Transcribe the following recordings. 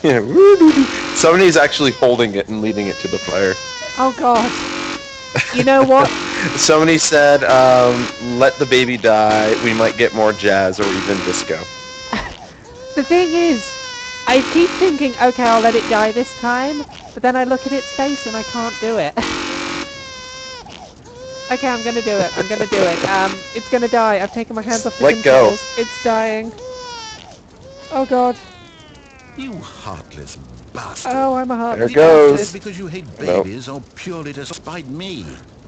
Yeah, woo-doo-doo. Somebody's actually holding it and leading it to the fire. Oh God. You know what? Somebody said, let the baby die, we might get more jazz or even disco. The thing is, I keep thinking, okay, I'll let it die this time, but then I look at its face and I can't do it. Okay, I'm gonna do it. I'm gonna do it. It's gonna die. I've taken my hands off the Let go. controls. It's dying. Oh God. You heartless bastard. Oh, I'm a There heartless it goes. Is bastard. it because you hate Nope. babies or purely to spite me?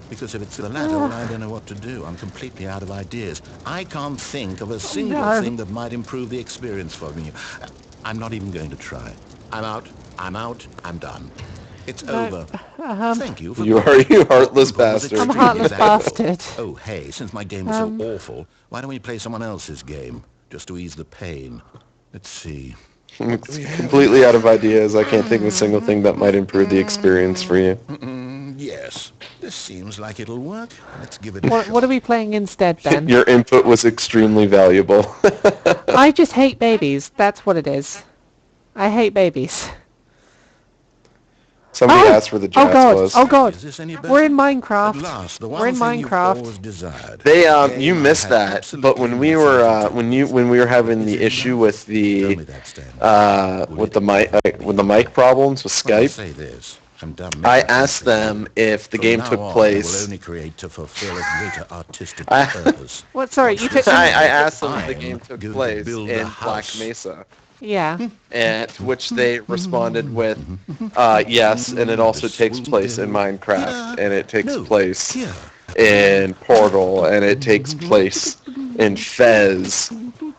Because if it's the latter, well, I don't know what to do. I'm completely out of ideas. I can't think of a single no. thing that might improve the experience for me. I'm not even going to try. I'm out. I'm out. I'm done. It's over. Thank you for You are, you heartless Your input was bastard. I'm a extremely heartless valuable. bastard. Oh, hey, since my game was so awful, why don't we play someone else's game, just to ease the pain? Let's see. It's completely out of ideas. I can't think of a single thing that might improve the experience for you. Yes, this seems like it'll work. Let's give it a shot. What are we playing instead then? Your input was extremely valuable. I just hate babies. That's what it is. I hate babies. Somebody asked where the jazz God! was. Oh God! Is this any better? We're in At Minecraft. last, the We're one in thing you've Minecraft. always desired. They A game you I missed had that, but absolutely when we nothing were to do when we were having Is the it issue enough? with Tell the me that, Stanley. with the mic problems with Well, I'll Skype, say this. I'm done I making asked things for them you. if the From game now took on, I will place. only create to fulfill a greater artistic I, purpose. What? Sorry, Watch you this took. I space. asked them if the I'm game took going to place build a in Black house. Mesa, Yeah. and to which they responded with, yes, and it also takes place in Minecraft, and it takes place Here. in Portal, and it takes place in Fez.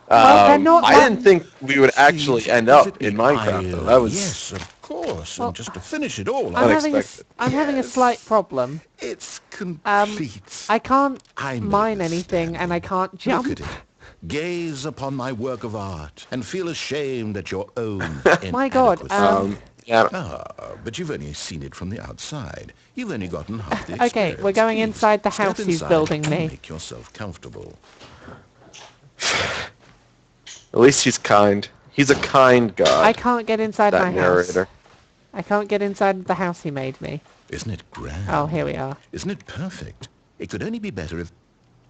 Well, they're not I that. didn't think we would actually end Is up it in the Minecraft, though. That Isle? was Yes, of course. Well, And just to finish it all, unexpected. I'm having a slight problem. It's complete. I can't I made mine this, anything, Stanley. and I can't Look jump. at it. Gaze upon my work of art and feel ashamed at your own My God. inadequacy. Yeah. But you've only seen it from the outside. You've only gotten half the Okay, experience. we're going Please, inside the step house he's inside building and me. Make yourself comfortable. At least he's kind. He's a kind god. I can't get inside that my narrator. house. I can't get inside the house he made me. Isn't it grand? Oh, here we are. Isn't it perfect? It could only be better if...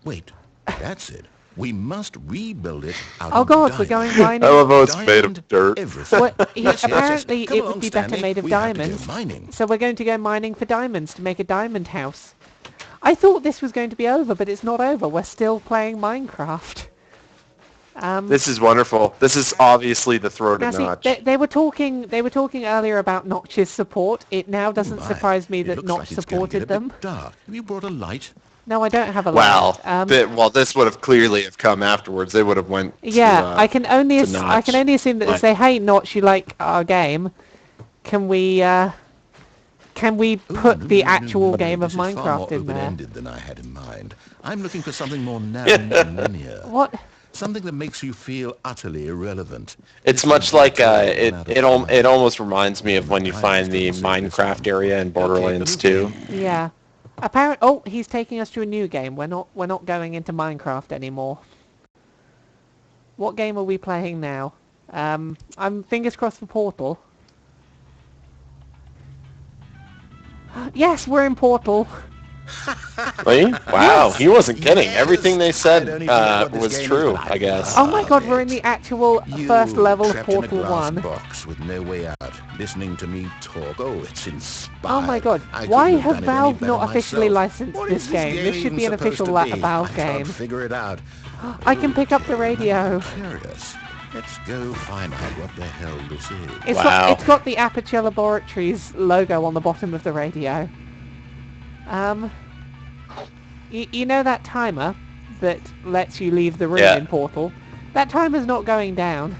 Wait, that's it. We must rebuild it out Oh of God, diamond. we're going I mining. love how it's made of dirt. Everything. What, Yes, yes, yes. apparently Come it along, would be better Stanley. made of We have to go diamonds. mining. So we're going to go mining for diamonds to make a diamond house. I thought this was going to be over, but it's not over. We're still playing Minecraft. This is wonderful. This is obviously the throat Now of see, Notch. they were talking earlier about Notch's support. It now doesn't My, surprise me it that looks Notch like it's going to get supported a bit them. dark. Have you brought a light? No, I don't have a Wow. light. Well, this would have clearly have come afterwards. They would have went. Yeah, To, I can only to I can Notch. only assume that they Right. say, "Hey, Notch, you like our game? Can we put the actual game of This is far more Minecraft in there?" open-ended than I had in mind. I'm looking for something more linear. What? Something that makes you feel utterly irrelevant. It's This much would like be it. out of It time. almost reminds me of when you find the Minecraft area in Borderlands 2. Yeah. Oh, he's taking us to a new game. We're not going into Minecraft anymore. What game are we playing now? I'm fingers crossed for Portal. Yes, we're in Portal. Really? Wow, he wasn't kidding. Yes. Everything they I said don't even know what this was game is, true, but I guess. Oh my God, we're in the actual first level of trapped in a Portal glass 1. box with no way out, listening to me talk. Oh, it's inspired. Oh my God, I why couldn't have done it any Valve better not officially myself. licensed What this is game? This should be an supposed official to be? Valve I game. can't figure it out. I can pick up the radio. Curious. Let's go find out what the hell this is. It's got the Aperture Laboratories logo on the bottom of the radio. You know that timer that lets you leave the room in Portal? That timer's not going down.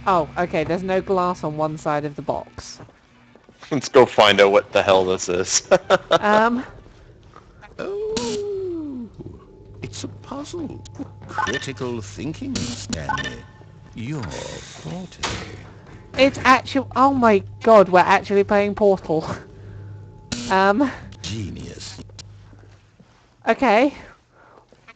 Oh, okay, there's no glass on one side of the box. Let's go find out what the hell this is. Oh, it's a puzzle. Critical thinking, Stanley. Your forte. It's actual. Oh my God, we're actually playing Portal. Genius. Okay.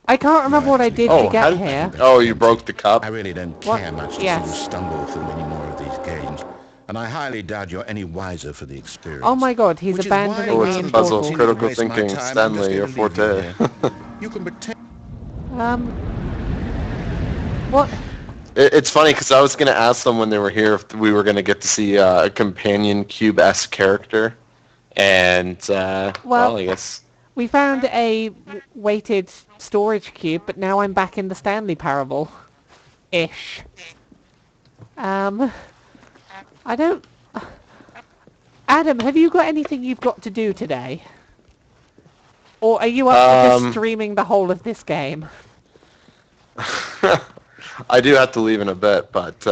I can't remember what I did to get here. Oh, you broke the cup? I really don't What? care much to see Yes. you stumble through any more of these games, and I highly doubt you're any wiser for the experience. Oh my god, he's Which is why, abandoning Oh, me it's in puzzle, Portal. critical Waste my thinking, time, I'm just Stanley, your going to leave you forte. here. You can pretend. What? It's funny because I was going to ask them when they were here if we were going to get to see a companion cube-esque character, and well, I guess We found a weighted storage cube, but now I'm back in the Stanley parable. Ish. I don't... Adam, have you got anything you've got to do today? Or are you up for just streaming the whole of this game? I do have to leave in a bit, but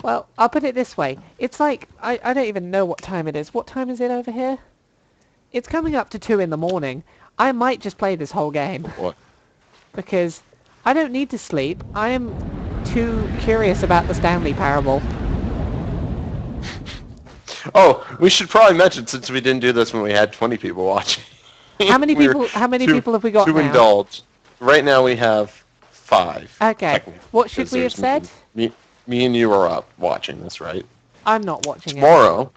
Well, I'll put it this way. It's like, I don't even know what time it is. What time is it over here? It's coming up to 2 in the morning. I might just play this whole game. what? Because I don't need to sleep. I am too curious about the Stanley parable. Oh, we should probably mention, since we didn't do this when we had 20 people watching. How many people have we got to now? indulge. Right now we have 5. Okay. What should we have said? Me and you are up watching this, right? I'm not watching Tomorrow.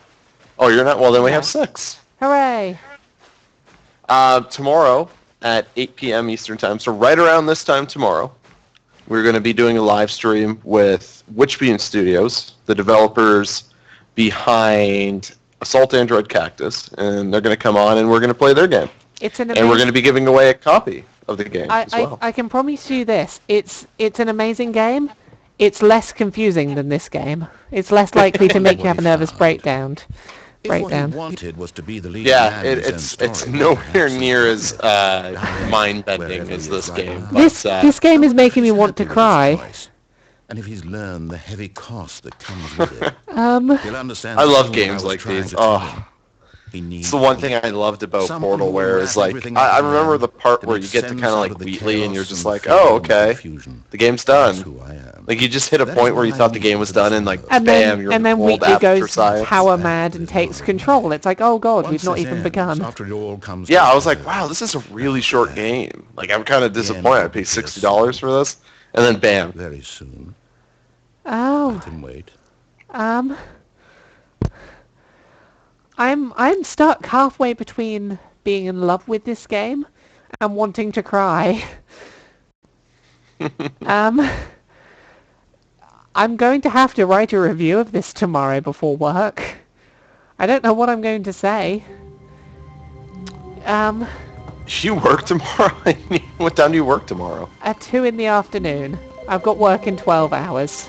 Oh, you're not? Well, then we No. have 6. Hooray! Tomorrow at 8 p.m. Eastern Time, so right around this time tomorrow, we're going to be doing a live stream with Witchbeam Studios, the developers behind Assault Android Cactus, and they're going to come on and we're going to play their game. It's an And we're going to be giving away a copy of the game as well. I can promise you this. It's an amazing game. It's less confusing than this game. It's less likely to make you have a nervous breakdown. If what he wanted was to be the leading Yeah, man in his own it's story, nowhere perhaps near as wherever mind-bending he as is this right game. now. But, This game is making me want to happy with his cry. choice. And if he's learned the heavy cost that comes with it, he'll understand. I love what games was like trying these. to tell Oh. him. He needs It's the one thing I loved about someone Portal, who will where wrap it's like, everything I up remember around the part to where you make get to sense kind of out like of the Wheatley, and you're chaos just and like, fear oh, and okay, confusion. the game's That's done. who I am. Like, you just hit a That is point where you what I thought the need game for was this done, and world. like, And bam, then you're and then old Wheatley after goes science. power mad and takes control. It's like, oh god, Once we've not this even ends, begun. after it all comes Yeah, to I was like, a wow, this is a really that's short bad. game. Like, I'm kind of The end disappointed. I will paid be here $60 for this, and then bam. very soon. I Oh, can wait. I'm stuck halfway between being in love with this game and wanting to cry. I'm going to have to write a review of this tomorrow before work. I don't know what I'm going to say. You work tomorrow? What time do you work tomorrow? At 2 in the afternoon. I've got work in 12 hours.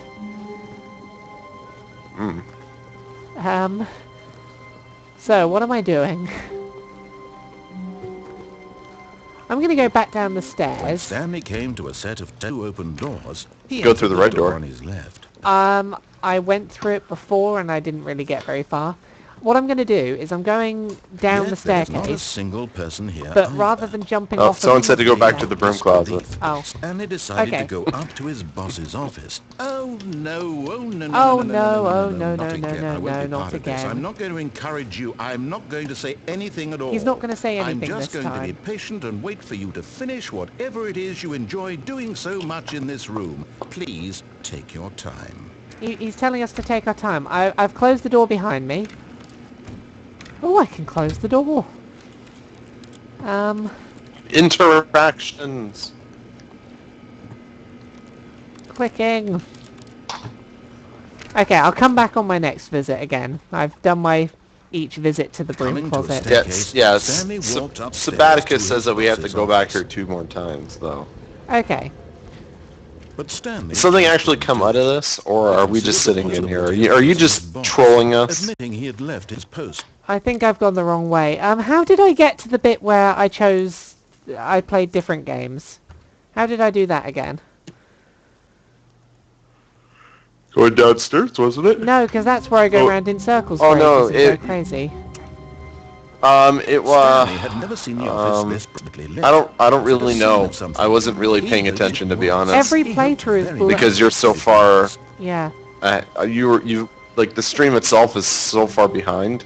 So, what am I doing? I'm going to go back down the When stairs. Stanley came to a set of 2 open doors, he Go entered through the red door. on his left. I went through it before and I didn't really get very far. What I'm going to do is I'm going down Yet the there's not a staircase, single person here but either. rather than jumping Oh, off someone of said to go back to Yeah. the broom closet. Oh. Stanley decided Okay. to go up to his boss's office. Oh no! Oh no! Oh, no! no, Not no, again. no, I won't no, be not part of this. again. I'm not going to encourage you. I'm not going to say anything at all. He's not going to say anything I'm just this going to time. be patient and wait for you to finish whatever it is you enjoy doing so much in this room. Please take your time. He's telling us to take our time. I've closed the door behind me. Oh, I can close the door. Interactions. Clicking. Okay, I'll come back on my next visit again. I've done my each visit to the broom Coming to a closet. staircase, Yes. Stanley walked upstairs Sabaticus to says his that we have to boss's go back office. here 2 more times, though. Okay. But Stanley Did something actually come out of this, or are we just sitting in here? Are you just trolling us? admitting he had left his post. I think I've gone the wrong way. How did I get to the bit where I played different games? How did I do that again? Going downstairs, wasn't it? No, because that's where I go Oh. round in circles Oh, for no, ages and it- go crazy. It was. Stanley had never seen the office this brightly lit. I don't really The know. scene of something. I wasn't really paying Even attention, to be if it honest. Every He hoped playthrough is very blur- Because you're so far. Yeah. You like the stream itself is so far behind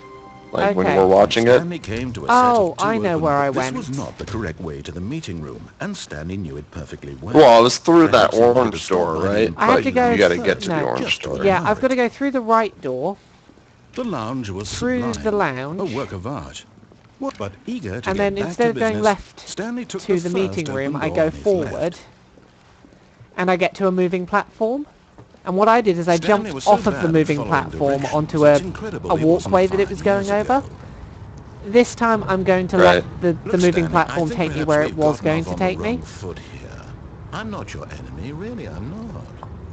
like when Okay. we're watching it. Stanley came to a Oh, set of two I know open where I doors. went. This was not the correct way to the meeting room, and Stanley knew it perfectly well. Well, I was through that Perhaps he wanted to orange stop door, by the right? I have But to go you got to th- get to the no. orange Just to door. Yeah, allow I've got to it. go through the right door, The lounge was through sublime, the lounge, a work of art. But eager to and get then back instead to of going business, left Stanley took to the first meeting room, open I door go on his forward, left. and I get to a moving platform. And what I did is I Stanley jumped was so off of the bad at moving following platform directions, onto it's a incredible it wasn't walkway that it 5 was going years over. ago. This time I'm going to Right. let the Look, moving Stanley, I platform think take me perhaps where it we've was gotten going off to on the take me. wrong foot here. I'm not your enemy, really, I'm not.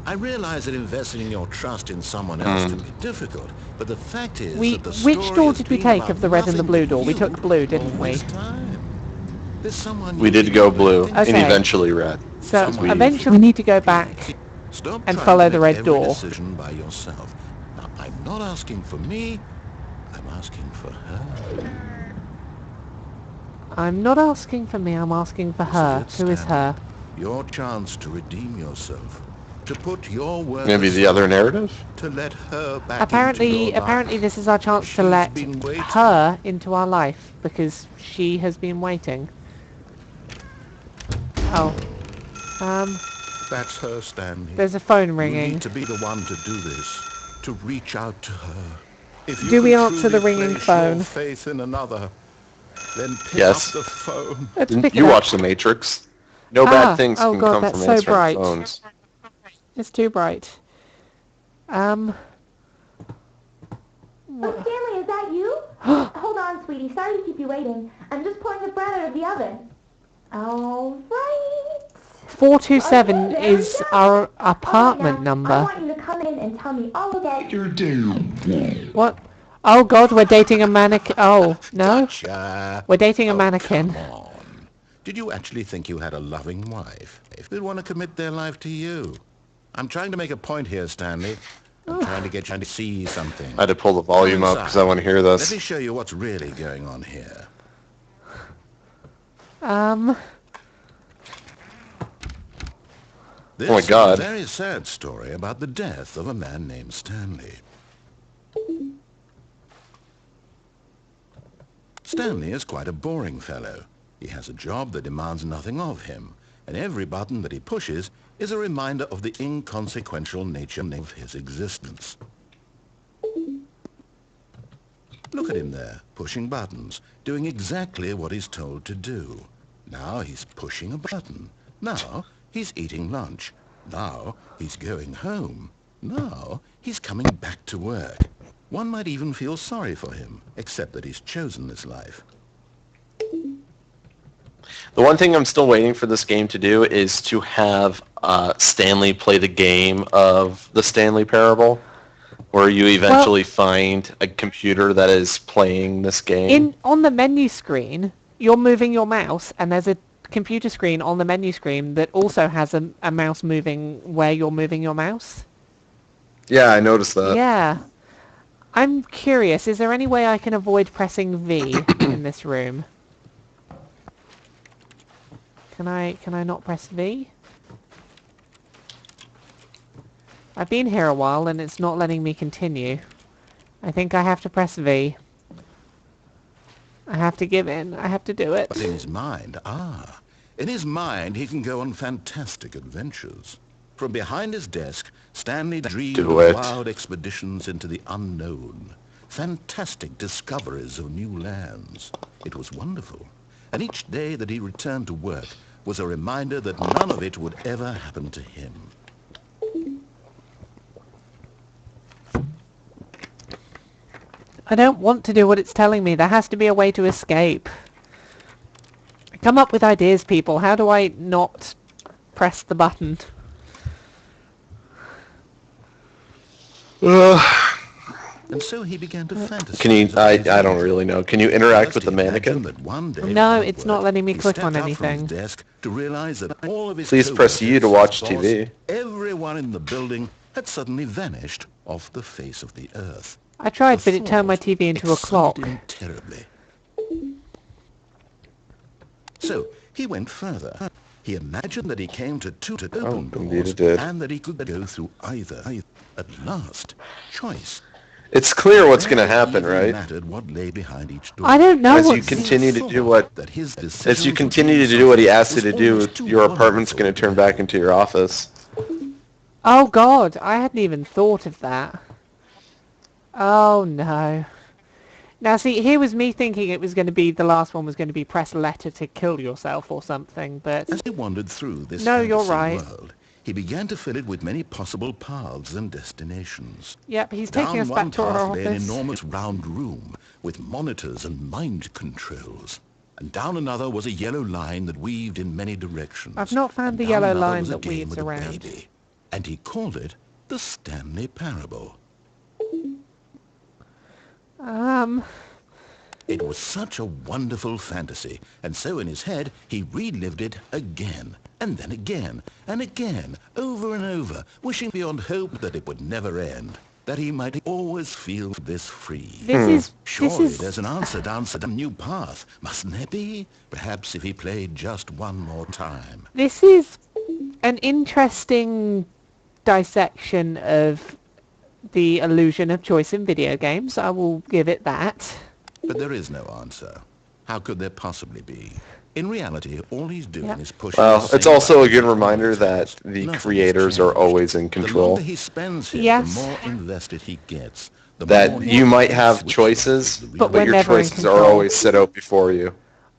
I realize that investing your trust in someone else can be difficult, but the fact is that the Which story door has did we been take about of the red and the nothing blue but door? We you took blue, didn't all we? this time. There's someone We you've did been go blue, and neglecting. Okay. eventually red. So Someone eventually we need to go back Stop and trying follow to the make red every door. decision by yourself. Now, I'm not asking for me, I'm asking for her. I'm not asking for me, I'm asking for her. This Who is Stanley. her? Your chance to redeem yourself, to put your work Maybe the other aside, narrative? to let her back into your life. Apparently this is our chance to She's let been waiting. her into our life because she has been waiting. Oh. That's her, Stanley. There's a phone You ringing. need to be the one to do this, to reach out to her. If you Do we can answer the truly ringing place phone? your faith in another, then pick Yes. up the phone. Let's Didn't pick it you up. watch The Matrix? No bad things oh can god, come that's from so answering bright. phones. It's too bright. Oh, Stanley, is that you? Hold on, sweetie. Sorry to keep you waiting. I'm just pulling the bread out of the oven. All right. 427 Okay, there we is go. our All apartment right, now, I number. want you to come in and tell me all about What? Oh god, we're dating a mannequin. Oh, no? Gotcha. We're dating a mannequin. Come on. Did you actually think you had a loving wife? If they'd want to commit their life to you. I'm trying to make a point here, Stanley. I'm trying to get you to see something. I had to pull the volume up because I want to hear Let me this. show you what's really going on here. This Oh my God. is a very sad story about the death of a man named Stanley. Stanley is quite a boring fellow. He has a job that demands nothing of him, and every button that he pushes is a reminder of the inconsequential nature of his existence. Look at him there, pushing buttons, doing exactly what he's told to do. Now he's pushing a button. Now he's eating lunch. Now he's going home. Now he's coming back to work. One might even feel sorry for him, except that he's chosen this life. The one thing I'm still waiting for this game to do is to have Stanley play the game of the Stanley Parable, where you eventually find a computer that is playing this game. On the menu screen, you're moving your mouse, and there's a computer screen on the menu screen that also has a mouse moving where you're moving your mouse. Yeah, I noticed that. Yeah. I'm curious, is there any way I can avoid pressing V in this room? Can I not press V? I've been here a while and it's not letting me continue. I think I have to press V. I have to give in. I have to do it. But in his mind, in his mind he can go on fantastic adventures. From behind his desk, Stanley dreamed of wild expeditions into the unknown, fantastic discoveries of new lands. It was wonderful, and each day that he returned to work was a reminder that none of it would ever happen to him. I don't want to do what it's telling me. There has to be a way to escape. Come up with ideas, people. How do I not press the button? And so he began to fantasize. Can you? I don't really know. Can you interact with the mannequin? No, it's not letting me click on anything. To realize that all of his Please press U to watch TV. Everyone in the building had suddenly vanished off the face of the earth. I tried, but it turned my TV into a clock. Terribly. So he went further. He imagined that he came to two open doors and that he could go through either. At last, choice. It's clear what's going to Never happen, even right? mattered what lay behind each door. I don't know As you what's... continue to Thought do what that his as decisions you were continue to being do what he asks you was to do, almost too your apartment's wonderful going to to turn back bear. into your office. Oh God, I hadn't even thought of that. Oh no. Now see, here was me thinking it was going to be, the last one was going to be press letter to kill yourself or something, but... As he wandered through this No, you're fantasy right. world, he began to fill it with many possible paths and destinations. Yep, he's taking Down us one back to our path lay an office. enormous round room with monitors and mind controls. And down another was a yellow line that weaved in many directions. I've not found And the down yellow another line was a that game weaves with a around. baby. And he called it the Stanley Parable. It was such a wonderful fantasy, and so in his head he relived it again, and then again, and again, over and over, wishing beyond hope that it would never end, that he might always feel this free. Surely there's an answer down a new path, mustn't there be? Perhaps if he played just one more time. This is an interesting dissection of the illusion of choice in video games. I will give it that. But there is no answer. How could there possibly be? In reality, all he's doing Yep. is pushing Well, the same it's also a buttons good he reminder always that has. the Nothing's creators are changed. always in The control. longer he spends here, Yes. the more invested he gets. The more That he you might wants to have switch choices, to the But real we're your never in choices are control. always set out before you.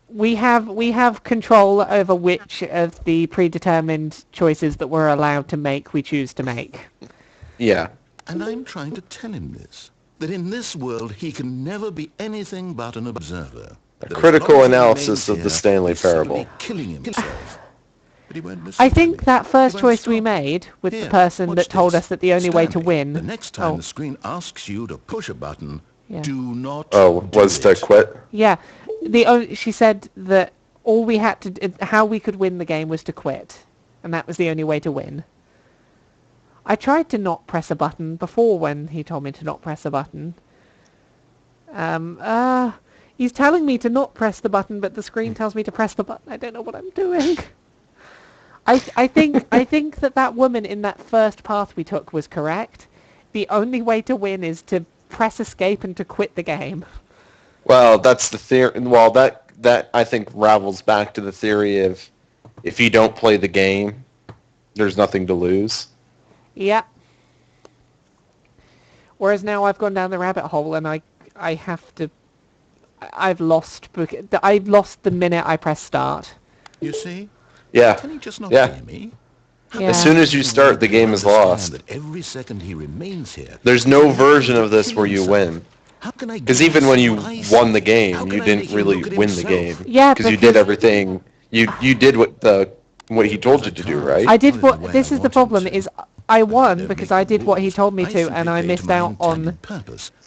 We have control over which of the predetermined choices that we're allowed to make we choose to make. Yeah. And I'm trying to tell him this, that in this world he can never be anything but an observer. A That as critical long as he analysis remains of the here, Stanley he's simply Parable. killing himself. But he won't listen I to think me. that first He won't choice we stop. made with the Here, person watch that told this. us that the only way to Stanley, win... the next time Oh. the screen asks you to push a button, Yeah. do not Oh, do was to it. quit? Yeah, she said that all we had to... how we could win the game was to quit. And that was the only way to win. I tried to not press a button before when he told me to not press a button. He's telling me to not press the button, but the screen tells me to press the button. I don't know what I'm doing. I think that woman in that first path we took was correct. The only way to win is to press escape and to quit the game. Well, that's the theory. Well, that I think ravels back to the theory of if you don't play the game, there's nothing to lose. Yeah. Whereas now I've gone down the rabbit hole and I have to... I've lost the minute I press start. You see? Yeah. Can he just not Yeah. hear me? Yeah. As soon as you start, the game is lost. That every second he remains here, There's no version of this where you win. Because even when you won the game, you didn't really win the game. Yeah, because you did everything. You did what he told you to do, right? I did what... This is the problem, is I won because I did what he told me to, and I missed out on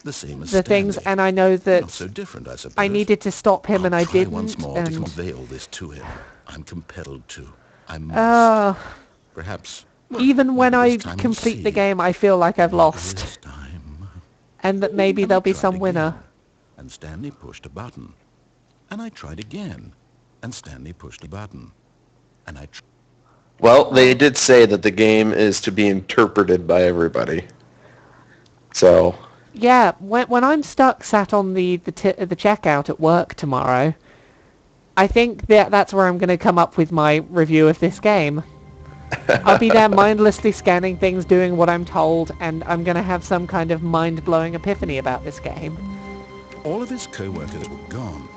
the things, and I know that so different, I suppose. I needed to stop him, and I try didn't, once more to and... convey all this to him. I'm compelled to. I must. Perhaps. Even when maybe I this time he'll complete the see. game, I feel like I've lost. This time. And that maybe And there'll I be tried some again, winner. And Stanley pushed a button. And I tried again. And Stanley pushed a button. And I tried. Well, they did say that the game is to be interpreted by everybody. So, Yeah, when I'm sat on the checkout at work tomorrow, I think that's where I'm going to come up with my review of this game. I'll be there mindlessly scanning things, doing what I'm told, and I'm going to have some kind of mind-blowing epiphany about this game. All of his co-workers were gone.